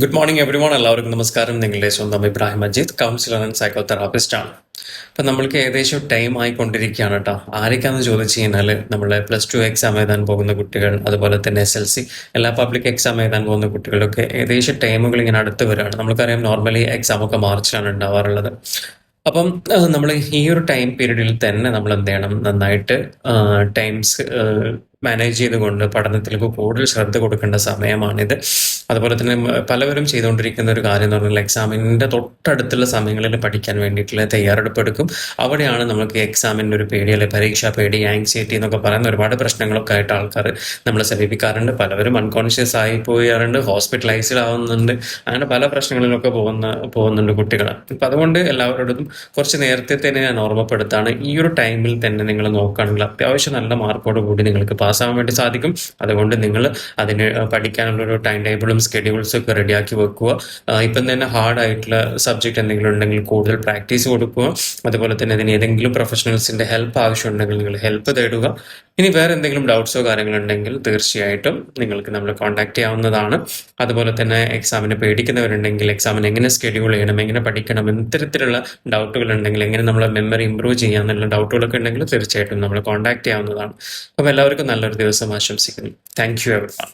Good morning every one. എല്ലാവർക്കും നമസ്കാരം. നിങ്ങളുടെ സ്വന്തം Ibrahim Majeed, councillor and psycho therapist ആണ്. അപ്പം നമ്മൾക്ക് ഏകദേശം ടൈം ആയിക്കൊണ്ടിരിക്കുകയാണ് കേട്ടോ. ആരൊക്കെയാണെന്ന് ചോദിച്ചു കഴിഞ്ഞാൽ നമ്മളെ +2 എക്സാം എഴുതാൻ പോകുന്ന കുട്ടികൾ, അതുപോലെ തന്നെ SLC എല്ലാ പബ്ലിക് എക്സാം എഴുതാൻ പോകുന്ന കുട്ടികളൊക്കെ ഏകദേശം ടൈമുകൾ ഇങ്ങനെ അടുത്ത് വരികയാണ്. നമുക്കറിയാം നോർമലി എക്സാമൊക്കെ മാർച്ചിലാണ് ഉണ്ടാവാറുള്ളത്. അപ്പം നമ്മൾ ഈ ഒരു ടൈം പീരീഡിൽ തന്നെ നമ്മൾ എന്ത് ചെയ്യണം, നന്നായിട്ട് ടൈംസ് മാനേജ് ചെയ്തുകൊണ്ട് പഠനത്തിലേക്ക് കൂടുതൽ ശ്രദ്ധ കൊടുക്കേണ്ട സമയമാണിത്. അതുപോലെ തന്നെ പലവരും ചെയ്തുകൊണ്ടിരിക്കുന്ന ഒരു കാര്യം എന്ന് പറഞ്ഞാൽ എക്സാമിൻ്റെ തൊട്ടടുത്തുള്ള സമയങ്ങളിൽ പഠിക്കാൻ വേണ്ടിയിട്ടുള്ള തയ്യാറെടുപ്പ് എടുക്കും. അവിടെയാണ് നമുക്ക് എക്സാമിൻ്റെ ഒരു പേടി, അല്ലെങ്കിൽ പരീക്ഷാ പേടി, ആങ്സൈറ്റി എന്നൊക്കെ പറയുന്ന ഒരുപാട് പ്രശ്നങ്ങളൊക്കെ ആയിട്ട് ആൾക്കാർ നമ്മളെ സമീപിക്കാറുണ്ട്. പലവരും അൺകോൺഷ്യസ് ആയി പോയാറുണ്ട്, ഹോസ്പിറ്റലൈസ്ഡ് ആവുന്നുണ്ട്, അങ്ങനെ പല പ്രശ്നങ്ങളിലൊക്കെ പോകുന്നുണ്ട് കുട്ടികൾ. അപ്പം അതുകൊണ്ട് എല്ലാവരോടും കുറച്ച് നേരത്തെ തന്നെ ഞാൻ ഓർമ്മപ്പെടുത്താണ്, ഈ ഒരു ടൈമിൽ തന്നെ നിങ്ങൾ നോക്കുകയാണെങ്കിൽ അത്യാവശ്യം നല്ല മാർക്കോട് കൂടി നിങ്ങൾക്ക് പാസ്സാവാൻ വേണ്ടി സാധിക്കും. അതുകൊണ്ട് നിങ്ങൾ അതിന് പഠിക്കാനുള്ളൊരു ടൈം ടേബിളും സ്കെഡ്യൂൾസും ഒക്കെ റെഡിയാക്കി വെക്കുക. ഇപ്പം തന്നെ ഹാർഡ് ആയിട്ടുള്ള സബ്ജക്റ്റ് എന്തെങ്കിലും ഉണ്ടെങ്കിൽ കൂടുതൽ പ്രാക്ടീസ് കൊടുക്കുക. അതുപോലെ തന്നെ അതിന് ഏതെങ്കിലും പ്രൊഫഷണൽസിൻ്റെ ഹെൽപ്പ് ആവശ്യമുണ്ടെങ്കിൽ നിങ്ങൾ ഹെൽപ്പ് തേടുക. ഇനി വേറെ എന്തെങ്കിലും ഡൗട്ട്സോ കാര്യങ്ങളുണ്ടെങ്കിൽ തീർച്ചയായിട്ടും നിങ്ങൾക്ക് നമ്മളെ കോൺടാക്ട് ചെയ്യാവുന്നതാണ്. അതുപോലെ തന്നെ എക്സാമിന് പേടിക്കുന്നവരുണ്ടെങ്കിൽ, എക്സാമിന് എങ്ങനെ സ്കെഡ്യൂൾ ചെയ്യണം, എങ്ങനെ പഠിക്കണം, ഇത്തരത്തിലുള്ള ഡൗട്ടുകൾ ഉണ്ടെങ്കിൽ, എങ്ങനെ നമ്മളെ മെമ്മറി ഇമ്പ്രൂവ് ചെയ്യാമെന്നുള്ള ഡൗട്ടുകളൊക്കെ ഉണ്ടെങ്കിൽ തീർച്ചയായിട്ടും നമ്മളെ കോൺടാക്ട് ചെയ്യാവുന്നതാണ്. അപ്പോൾ എല്ലാവർക്കും നല്ലൊരു ദിവസം ആശംസിക്കുന്നു. Thank you everyone.